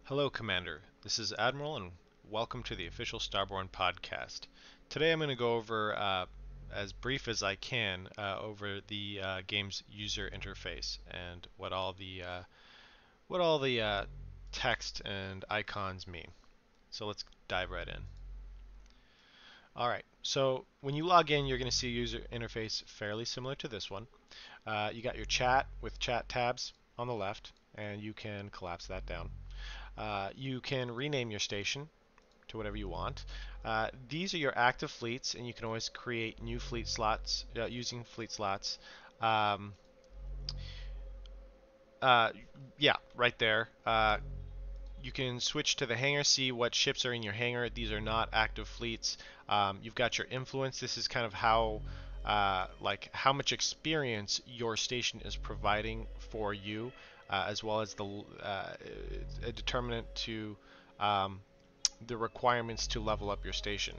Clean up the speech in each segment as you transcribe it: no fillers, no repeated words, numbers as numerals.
Hello, Commander. This is Admiral, and welcome to the official Starborne podcast. Today I'm going to go over, as brief as I can, over the game's user interface and what all the text and icons mean. So let's dive right in. All right. So when you log in, you're going to see a user interface fairly similar to this one. You got your chat with chat tabs on the left, and you can collapse that down. You can rename your station to whatever you want. These are your active fleets, and you can always create new fleet slots using fleet slots. Um, uh, yeah, right there. You can switch to the hangar, see what ships are in your hangar. These are not active fleets. You've got your influence. This is kind of how how much experience your station is providing for you, as well as a determinant to um, the requirements to level up your station.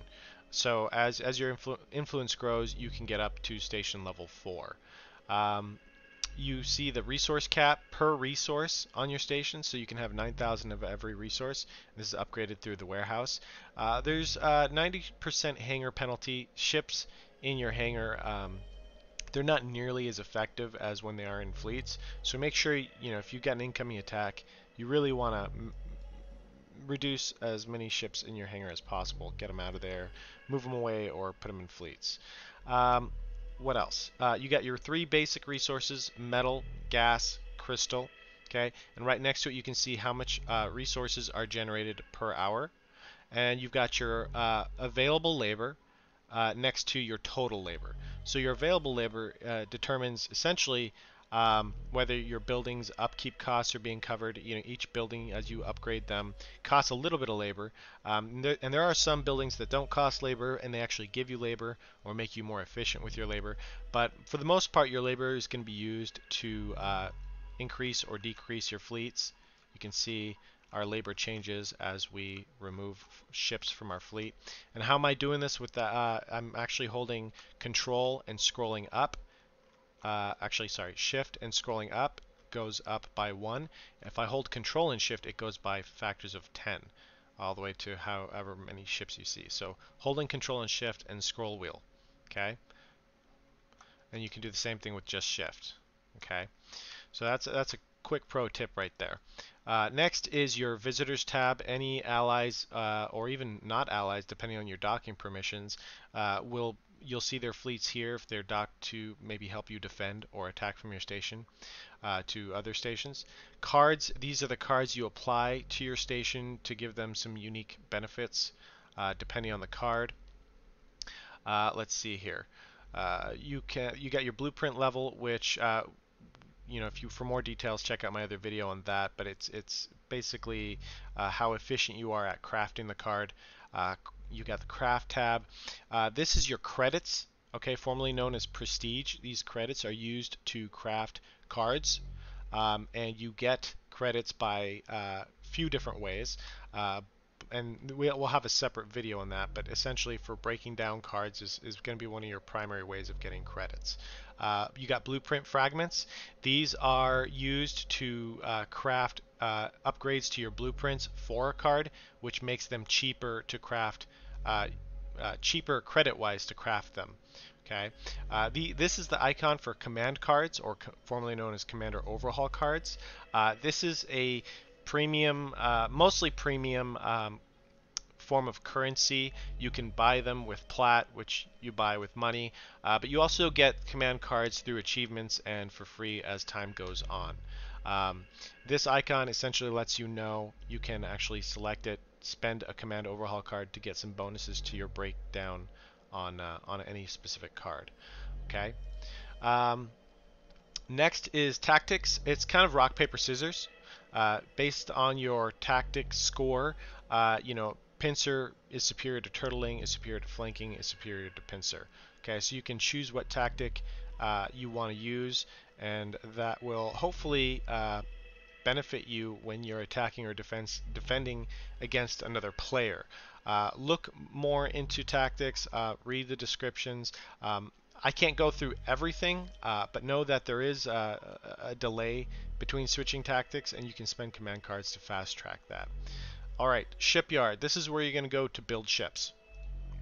So as your influence grows, you can get up to station level 4. Um, you see the resource cap per resource on your station, so you can have 9,000 of every resource. This is upgraded through the warehouse. There's 90% hangar penalty. Ships in your hangar, they're not nearly as effective as when they are in fleets. So make sure, if you've got an incoming attack, you really want to reduce as many ships in your hangar as possible. Get them out of there, move them away, or put them in fleets. What else? You got your 3 basic resources: metal, gas, crystal. Okay, and right next to it you can see how much resources are generated per hour. And you've got your available labor next to your total labor. So your available labor determines essentially whether your building's upkeep costs are being covered. Each building, as you upgrade them, costs a little bit of labor. And there are some buildings that don't cost labor, and they actually give you labor or make you more efficient with your labor. But for the most part, your labor is going to be used to increase or decrease your fleets. You can see our labor changes as we remove ships from our fleet. And how am I doing this with that? I'm actually holding control and scrolling up. Shift and scrolling up goes up by 1. If I hold control and shift, it goes by factors of 10, all the way to however many ships you see. So holding control and shift and scroll wheel. Okay? And you can do the same thing with just shift. Okay? So that's a quick pro tip right there. Next is your visitors tab. Any allies or even not allies, depending on your docking permissions, you'll see their fleets here if they're docked to maybe help you defend or attack from your station to other stations. Cards, these are the cards you apply to your station to give them some unique benefits depending on the card. Let's see here. You got your blueprint level, which if you for more details, check out my other video on that. But it's basically how efficient you are at crafting the card. You got the craft tab. This is your credits, okay, formerly known as prestige. These credits are used to craft cards, and you get credits by a few different ways. And we'll have a separate video on that, but essentially for breaking down cards is going to be one of your primary ways of getting credits. You got blueprint fragments. These are used to craft upgrades to your blueprints for a card, which makes them cheaper to craft, cheaper credit-wise to craft them. Okay, this is the icon for command cards, or formerly known as commander overhaul cards. This is a premium, mostly premium form of currency. You can buy them with plat, which you buy with money, but you also get command cards through achievements and for free as time goes on. This icon essentially lets you know you can actually select it, spend a command overhaul card to get some bonuses to your breakdown on any specific card. Okay. Next is tactics. It's kind of rock paper scissors. Based on your tactic score, pincer is superior to turtling, is superior to flanking, is superior to pincer. Okay, so you can choose what tactic you want to use, and that will hopefully benefit you when you're attacking or defending against another player. Look more into tactics, read the descriptions. I can't go through everything, but know that there is a delay between switching tactics, and you can spend command cards to fast track that. All right, Shipyard. This is where you're going to go to build ships.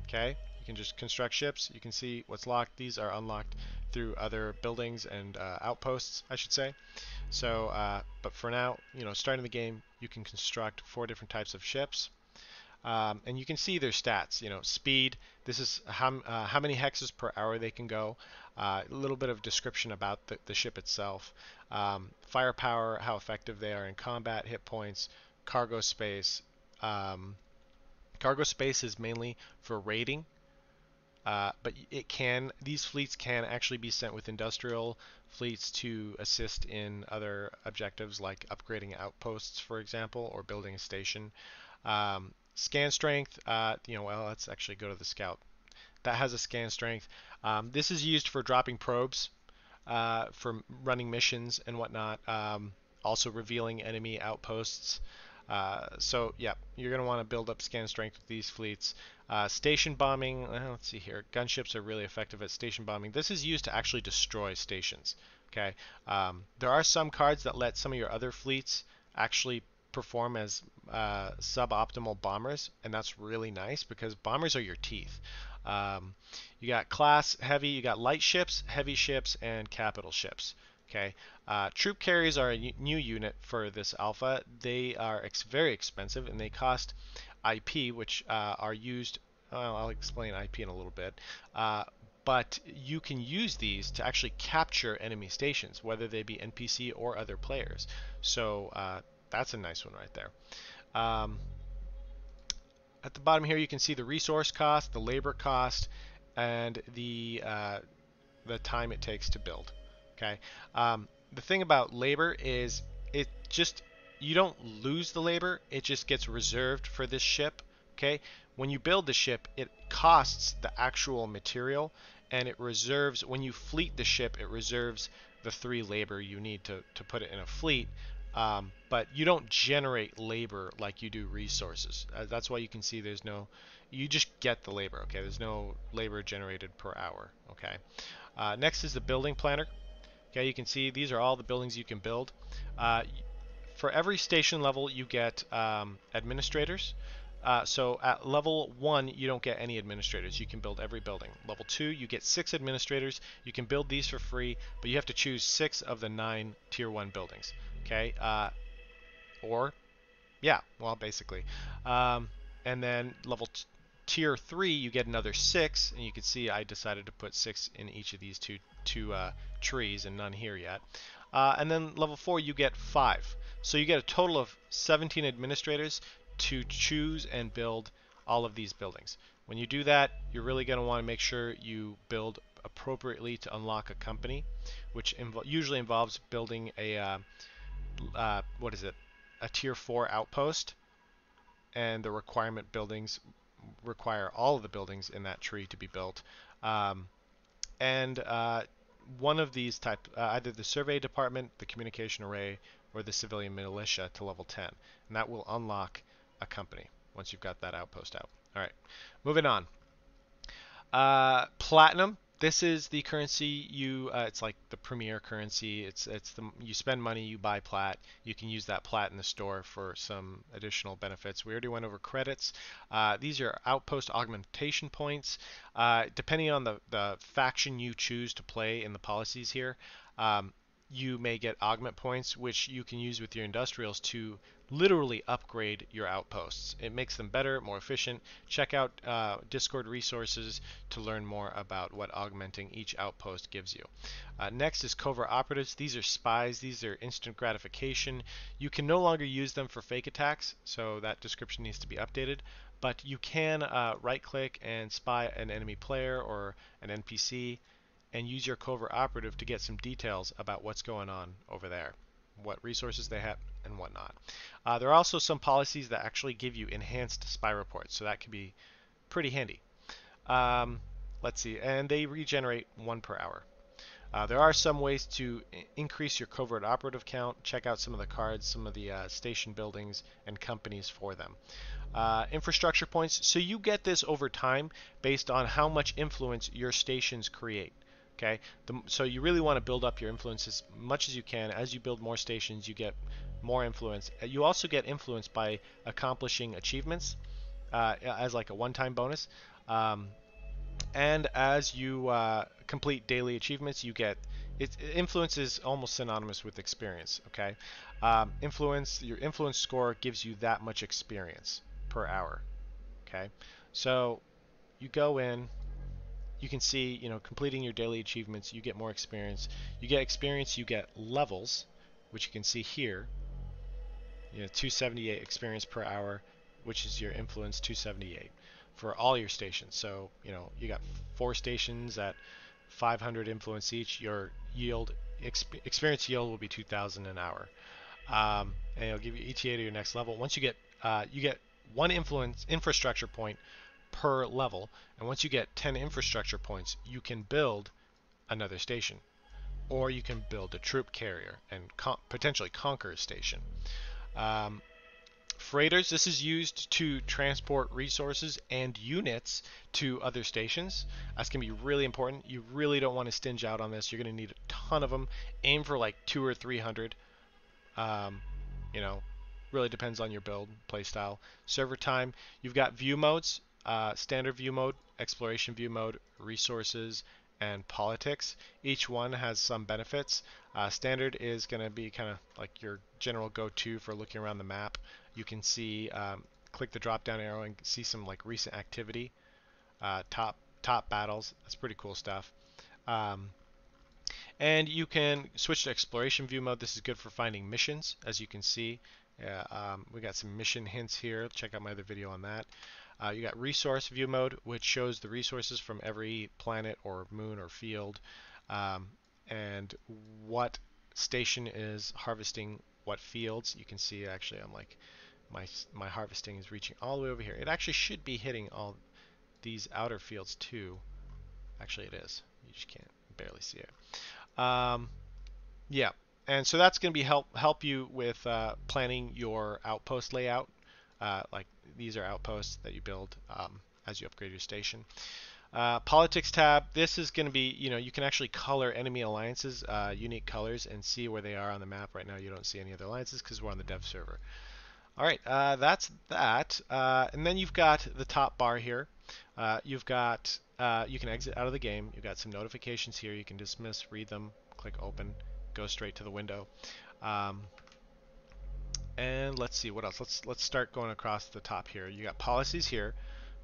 Okay, you can just construct ships. You can see what's locked. These are unlocked through other buildings and outposts, I should say. So, but for now, starting the game, you can construct 4 different types of ships. And you can see their stats. Speed. This is how many hexes per hour they can go. A little bit of description about the ship itself. Firepower, how effective they are in combat, hit points, cargo space. Cargo space is mainly for raiding, but these fleets can actually be sent with industrial fleets to assist in other objectives like upgrading outposts, for example, or building a station. Scan strength, well, let's actually go to the scout. That has a scan strength. This is used for dropping probes, for running missions and whatnot. Also revealing enemy outposts. So yeah, you're going to want to build up scan strength with these fleets. Station bombing, let's see here. Gunships are really effective at station bombing. This is used to actually destroy stations. Okay, there are some cards that let some of your other fleets actually perform as suboptimal bombers, and that's really nice because bombers are your teeth. You got class heavy, you got light ships, heavy ships, and capital ships. Okay, troop carriers are a new unit for this alpha. They are very expensive, and they cost IP, which are used. Well, I'll explain IP in a little bit. But you can use these to actually capture enemy stations, whether they be NPC or other players. So that's a nice one right there. At the bottom here, you can see the resource cost, the labor cost, and the time it takes to build. Okay. The thing about labor is you don't lose the labor. It just gets reserved for this ship. Okay. When you build the ship, it costs the actual material, and it reserves, when you fleet the ship, it reserves the 3 labor you need to put it in a fleet. But you don't generate labor like you do resources. That's why you can see you just get the labor. Okay. There's no labor generated per hour. Okay. Next is the building planner. Okay, you can see these are all the buildings you can build. For every station level, you get administrators. So at level 1, you don't get any administrators. You can build every building. Level 2, you get 6 administrators. You can build these for free, but you have to choose 6 of the 9 tier 1 buildings. Okay, basically. And then tier 3, you get another 6, and you can see I decided to put 6 in each of these two trees, and none here yet. And then level 4, you get 5. So you get a total of 17 administrators to choose and build all of these buildings. When you do that, you're really going to want to make sure you build appropriately to unlock a company, which usually involves building a a tier 4 outpost, and the requirement buildings require all of the buildings in that tree to be built. And one of these either the survey department, the communication array, or the civilian militia to level 10. And that will unlock a company once you've got that outpost out. All right, moving on. Platinum. This is the currency it's like the premier currency. You spend money, you buy plat. You can use that plat in the store for some additional benefits. We already went over credits. These are outpost augmentation points. Depending on the faction you choose to play in the policies here, you may get augment points, which you can use with your industrials to literally upgrade your outposts. It makes them better, more efficient. Check out Discord resources to learn more about what augmenting each outpost gives you. Next is Covert Operatives. These are spies. These are instant gratification. You can no longer use them for fake attacks, so that description needs to be updated. But you can right-click and spy an enemy player or an NPC and use your Covert Operative to get some details about what's going on over there, what resources they have, and whatnot. There are also some policies that actually give you enhanced spy reports, so that can be pretty handy. Let's see, and they regenerate 1 per hour. There are some ways to increase your Covert Operative count. Check out some of the cards, some of the station buildings and companies for them. Infrastructure points. So you get this over time based on how much influence your stations create. Okay, so you really want to build up your influence as much as you can. As you build more stations, you get more influence. You also get influence by accomplishing achievements as like a one-time bonus. Um, and as you complete daily achievements, you get influence is almost synonymous with experience. Okay, your influence score gives you that much experience per hour. Okay, so you go in, you can see, completing your daily achievements, you get more experience. You get experience, you get levels, which you can see here. 278 experience per hour, which is your influence 278 for all your stations. So, you got 4 stations at 500 influence each. Your experience yield will be 2,000 an hour. And it'll give you ETA to your next level. Once you get 1 infrastructure point per level, and once you get 10 infrastructure points, you can build another station, or you can build a troop carrier and potentially conquer a station. Um, Freighters, this is used to transport resources and units to other stations. That's going to be really important. You really don't want to stinge out on this. You're going to need a ton of them. Aim for like 200 or 300. You know, really depends on your build, playstyle. Server time, you've got view modes, standard view mode, exploration view mode, resources, and politics. Each one has some benefits. Standard is going to be kind of like your general go-to for looking around the map. You can see, click the drop-down arrow and see some like recent activity, top battles. That's pretty cool stuff. And you can switch to exploration view mode. This is good for finding missions, as you can see. We got some mission hints here. Check out my other video on that. You got resource view mode, which shows the resources from every planet or moon or field, and what station is harvesting what fields. You can see actually I'm like my harvesting is reaching all the way over here. It actually should be hitting all these outer fields too. Actually it is. You just can't barely see it. Yeah, and so that's going to be help you with planning your outpost layout. Like these are outposts that you build as you upgrade your station. Politics tab. This is going to be, you can actually color enemy alliances, unique colors, and see where they are on the map. Right now, you don't see any other alliances because we're on the dev server. All right, that's that. And then you've got the top bar here. You've got you can exit out of the game. You've got some notifications here. You can dismiss, read them, click open, go straight to the window. And let's see what else. Let's start going across the top here. You got policies here,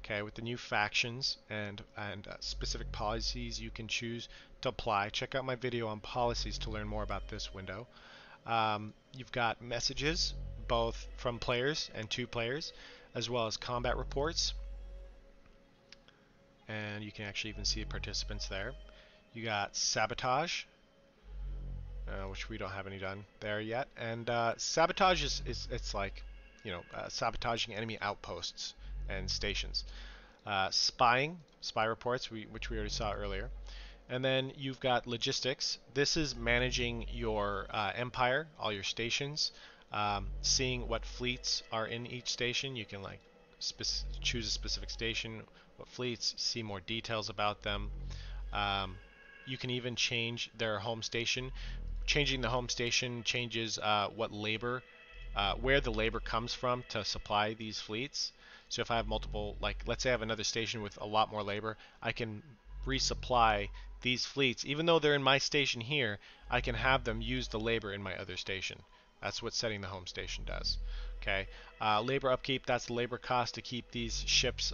okay, with the new factions and specific policies you can choose to apply. Check out my video on policies to learn more about this window. You've got messages, both from players and to players, as well as combat reports. And you can actually even see participants there. You got Sabotage, which we don't have any done there yet. And Sabotage it's like, sabotaging enemy outposts and stations. Spying, spy reports, which we already saw earlier. And then you've got logistics. This is managing your empire, all your stations, seeing what fleets are in each station. You can like choose a specific station, what fleets, see more details about them. You can even change their home station. Changing the home station changes what labor, where the labor comes from to supply these fleets. So if I have multiple, like let's say I have another station with a lot more labor, I can resupply these fleets. Even though they're in my station here, I can have them use the labor in my other station. That's what setting the home station does. Okay, labor upkeep, that's the labor cost to keep these ships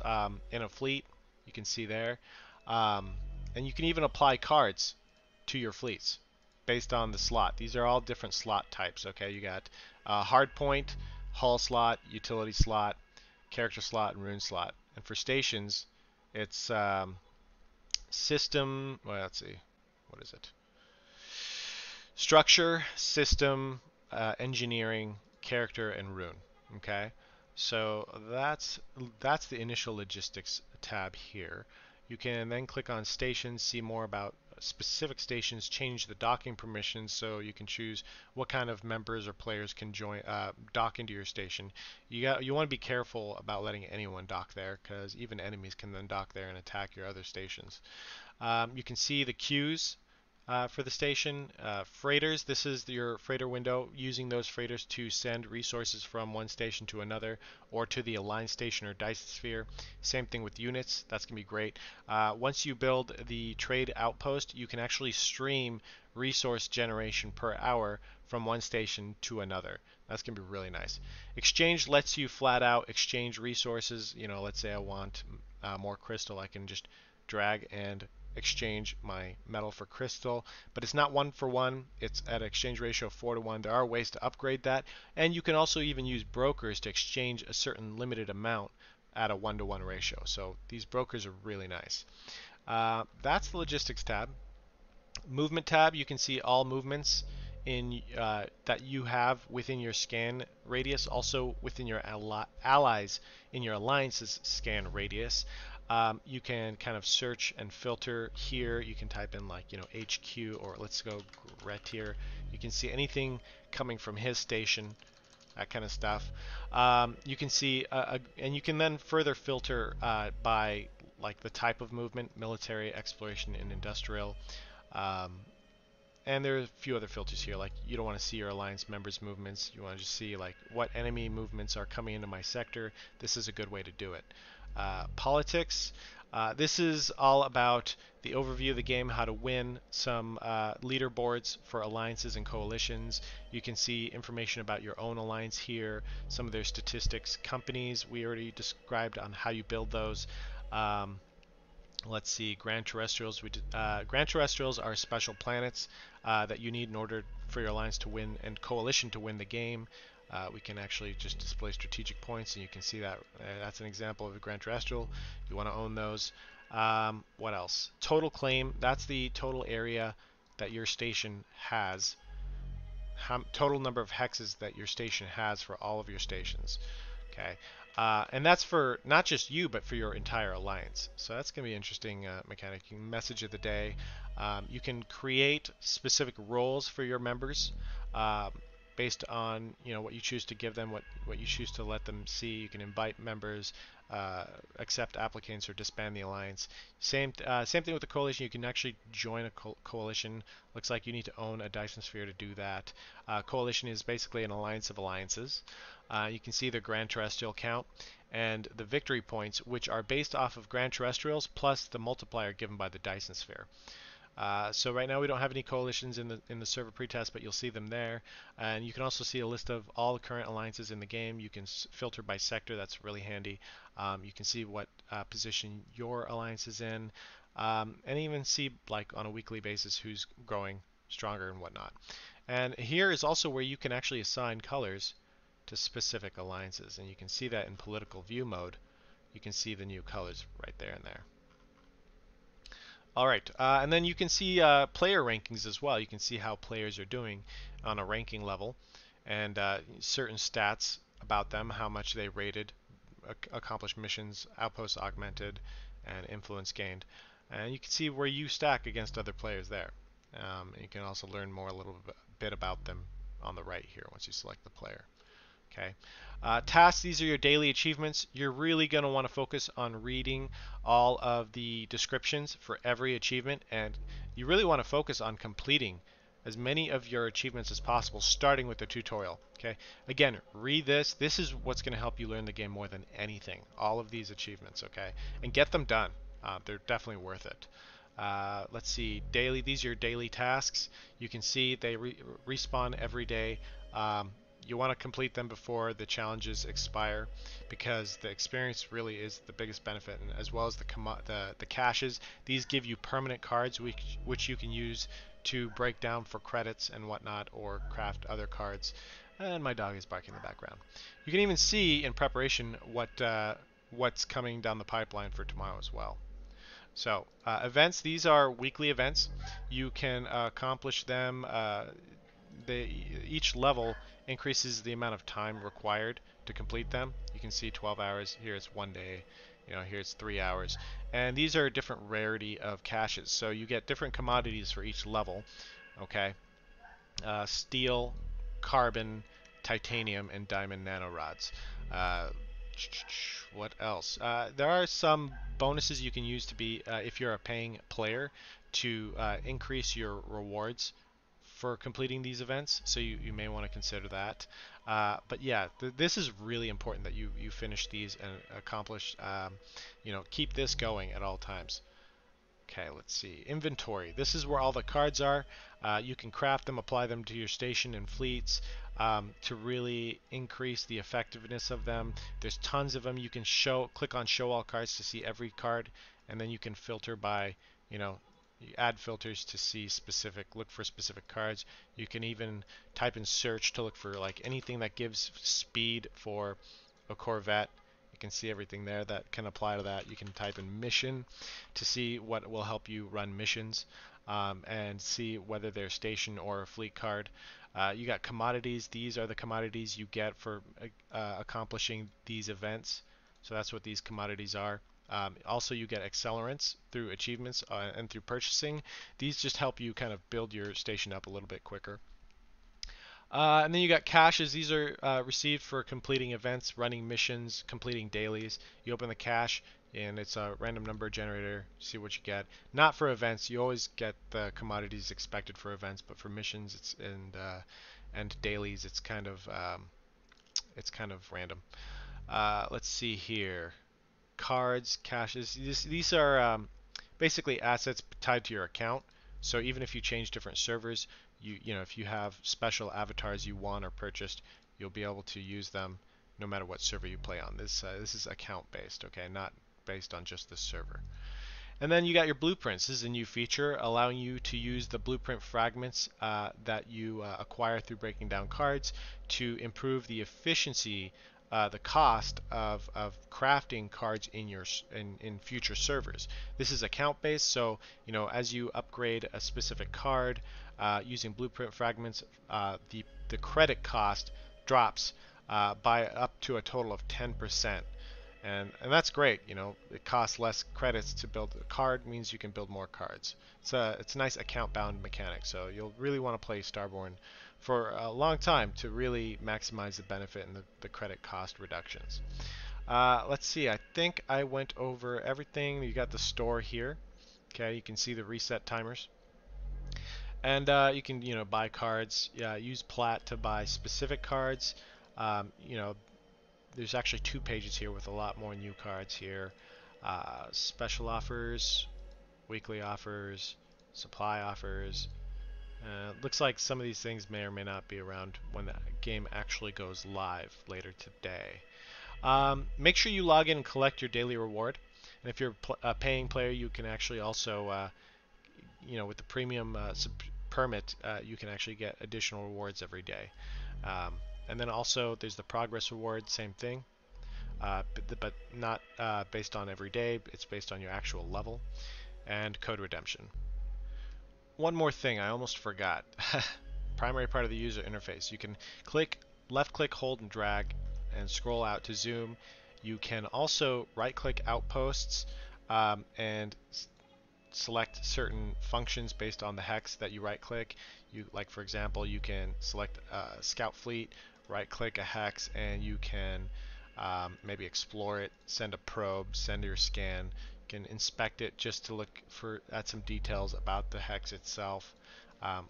in a fleet. You can see there. And you can even apply cards to your fleets based on the slot. These are all different slot types. Okay, you got hardpoint, hull slot, utility slot, character slot, and rune slot. And for stations, it's system. Well, let's see, what is it? Structure, system, engineering, character, and rune. Okay, so that's the initial logistics tab here. You can then click on stations, see more about specific stations change the docking permissions, so you can choose what kind of members or players can join dock into your station. You want to be careful about letting anyone dock there, because even enemies can then dock there and attack your other stations. You can see the queues for the station. Freighters, this is your freighter window, using those freighters to send resources from one station to another or to the aligned station or Dyson sphere. Same thing with units, that's going to be great. Once you build the trade outpost, you can actually stream resource generation per hour from one station to another. That's going to be really nice. Exchange lets you flat out exchange resources. You know, let's say I want more crystal, I can just drag and exchange my metal for crystal, but it's not 1 for 1. It's at an exchange ratio of 4 to 1. There are ways to upgrade that, and you can also even use brokers to exchange a certain limited amount at a 1 to 1 ratio. So these brokers are really nice. That's the logistics tab. Movement tab, you can see all movements in that you have within your scan radius, also within your allies in your alliance's scan radius. You can kind of search and filter here. You can type in, like, you know, HQ, or let's go Gret here. You can see anything coming from his station, that kind of stuff. You can see, and you can then further filter by like the type of movement: military, exploration, and industrial. And there are a few other filters here, like you don't want to see your alliance members' movements. You want to just see like what enemy movements are coming into my sector. This is a good way to do it. Politics. This is all about the overview of the game, how to win, some leaderboards for alliances and coalitions. You can see information about your own alliance here, some of their statistics. Companies, we already described on how you build those. Let's see, Grand Terrestrials. Grand Terrestrials are special planets that you need in order for your alliance to win and coalition to win the game. We can actually just display strategic points, and you can see that that's an example of a Grand Terrestrial. You want to own those. What else? Total claim. That's the total area that your station has. Total number of hexes that your station has for all of your stations. Okay. And that's for not just you, but for your entire alliance. So that's going to be an interesting mechanic. Message of the day. You can create specific roles for your members based on, you know, what you choose to give them, what you choose to let them see. You can invite members, accept applicants, or disband the alliance. Same thing with the coalition. You can actually join a coalition. Looks like you need to own a Dyson sphere to do that. Coalition is basically an alliance of alliances. You can see the Grand Terrestrial count and the victory points, which are based off of Grand Terrestrials plus the multiplier given by the Dyson sphere. So right now we don't have any coalitions in the server pretest, but you'll see them there. And you can also see a list of all the current alliances in the game. You can filter by sector. That's really handy. You can see what position your alliance is in, and even see, like, on a weekly basis who's growing stronger and whatnot. And here is also where you can actually assign colors to specific alliances, and you can see that in political view mode. You can see the new colors right there and there. Alright, and then you can see player rankings as well. You can see how players are doing on a ranking level, and certain stats about them, how much they rated, accomplished missions, outposts augmented, and influence gained. And you can see where you stack against other players there. You can also learn more a little bit about them on the right here once you select the player. Okay. Tasks, these are your daily achievements. You're really going to want to focus on reading all of the descriptions for every achievement, and you really want to focus on completing as many of your achievements as possible, starting with the tutorial. Okay. Again, read this. This is what's going to help you learn the game more than anything. All of these achievements, okay? And get them done. They're definitely worth it. Let's see, daily. These are your daily tasks. You can see they respawn every day. You want to complete them before the challenges expire, because the experience really is the biggest benefit, and as well as the caches. These give you permanent cards which you can use to break down for credits and whatnot, or craft other cards. And my dog is barking in the background. You can even see in preparation what's coming down the pipeline for tomorrow as well. So events, these are weekly events. You can accomplish them. Each level increases the amount of time required to complete them. You can see 12 hours. Here it's 1 day. Here it's 3 hours. And these are different rarity of caches. So you get different commodities for each level. Okay. Steel, carbon, titanium, and diamond nanorods. Uh, what else? There are some bonuses you can use to be, if you're a paying player, to increase your rewards for completing these events. So you may want to consider that. But yeah, this is really important that you finish these and accomplish. Keep this going at all times. Okay, let's see. Inventory. This is where all the cards are. You can craft them, apply them to your station and fleets to really increase the effectiveness of them. There's tons of them. You can click on show all cards to see every card, and then you can filter by, you add filters to see look for specific cards. You can even type in search to look for like anything that gives speed for a Corvette. You can see everything there that can apply to that. You can type in mission to see what will help you run missions and see whether they're station or a fleet card. You got commodities. These are the commodities you get for accomplishing these events. So that's what these commodities are. Also, you get accelerants through achievements and through purchasing. These just help you kind of build your station up a little bit quicker. And then you got caches. These are received for completing events, running missions, completing dailies. You open the cache, and it's a random number generator. See what you get. Not for events. You always get the commodities expected for events, but for missions and dailies, it's kind of random. Let's see here. Cards, caches. These are basically assets tied to your account. So even if you change different servers, if you have special avatars you want or purchased, you'll be able to use them no matter what server you play on. This is account based, okay, not based on just the server. And then you got your blueprints. This is a new feature allowing you to use the blueprint fragments that you acquire through breaking down cards to improve the efficiency, the cost of crafting cards in future servers. This is account based, so as you upgrade a specific card using blueprint fragments, the credit cost drops by up to a total of 10%. And that's great. It costs less credits to build a card, means you can build more cards. It's a nice account bound mechanic, so you'll really want to play Starborne for a long time to really maximize the benefit and the credit cost reductions. Let's see, I think I went over everything. You got the store here. Okay, you can see the reset timers. And you can buy cards. Use Plat to buy specific cards. Um, you know, there's actually 2 pages here with a lot more new cards here. Special offers, weekly offers, supply offers. Looks like some of these things may or may not be around when the game actually goes live later today. Make sure you log in and collect your daily reward. And if you're a paying player, you can actually also, with the premium permit, you can actually get additional rewards every day. And then also there's the progress reward, same thing, but not based on every day. It's based on your actual level. And code redemption. One more thing I almost forgot. Primary part of the user interface. You can left click, hold, and drag, and scroll out to zoom. You can also right click outposts and select certain functions based on the hex that you right click. Like for example, you can select scout fleet, right click a hex, and you can maybe explore it, send a probe, send your scan. You can inspect it just to look at some details about the hex itself.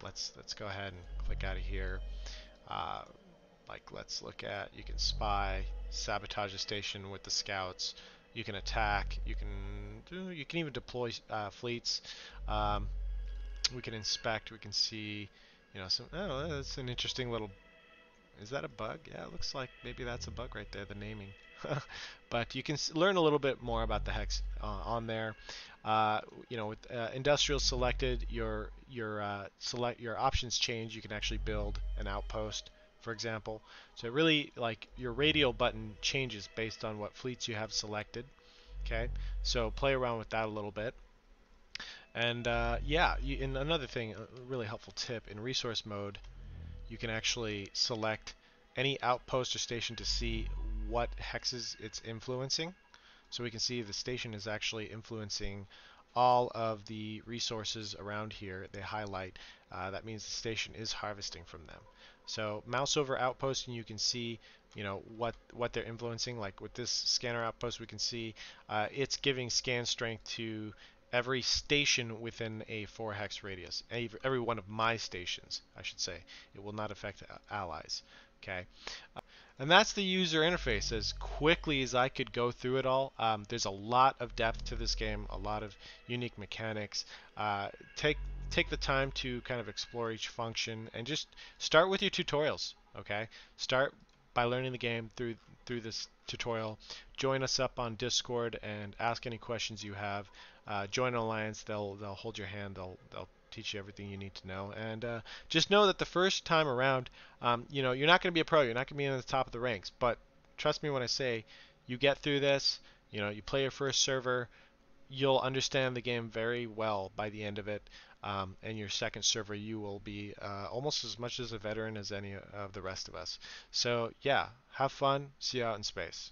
Let's go ahead and click out of here. Let's look at, you can spy, sabotage a station with the scouts. You can attack. You can even deploy fleets. We can inspect. We can see, oh, that's an interesting little. Is that a bug? Yeah, it looks like maybe that's a bug right there. The naming. But you can learn a little bit more about the hex on there. With industrial selected, your options change. You can actually build an outpost, for example. So really, like, your radial button changes based on what fleets you have selected. Okay, so play around with that a little bit. And and another thing, a really helpful tip, in resource mode, you can actually select any outpost or station to see what hexes it's influencing. So we can see the station is actually influencing all of the resources around here. They highlight. That means the station is harvesting from them. So mouse over outpost and you can see what they're influencing. Like with this scanner outpost, we can see it's giving scan strength to every station within a 4 hex radius. Every one of my stations, I should say. It will not affect allies. Okay. And that's the user interface. As quickly as I could go through it all, there's a lot of depth to this game, a lot of unique mechanics. Take the time to kind of explore each function and just start with your tutorials. Okay, start by learning the game through this tutorial. Join us up on Discord and ask any questions you have. Join an alliance. They'll hold your hand. They'll teach you everything you need to know. And just know that the first time around, you're not going to be a pro. You're not going to be in the top of the ranks. But trust me when I say you get through this. You play your first server. You'll understand the game very well by the end of it. And your second server, you will be almost as much as a veteran as any of the rest of us. So yeah, have fun. See you out in space.